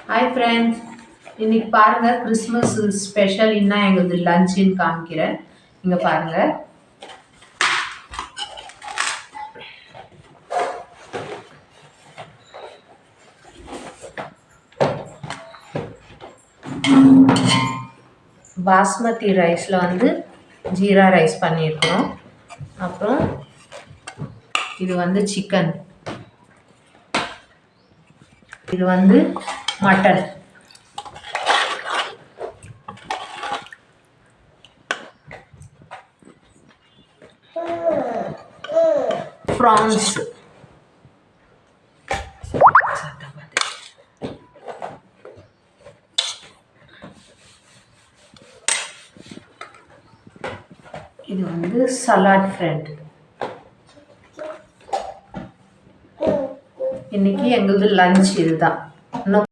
Hi friends, இன்னைக்கு பாருங்க Christmas special என்ன எங்களுது லஞ்சுன்னு காமிக்கிறேன். இங்க பாருங்க, பாஸ்மதி ரைஸ்ல வந்து ஜீரா ரைஸ் பண்ணியிருக்கிறோம். அப்புறம் இது வந்து சிக்கன், இது வந்து மட்டன், ப்ரான்ஸ், இது வந்து சலாட் ஃப்ரெண்ட். இன்னைக்கு எங்களது லஞ்ச் இதுதான்.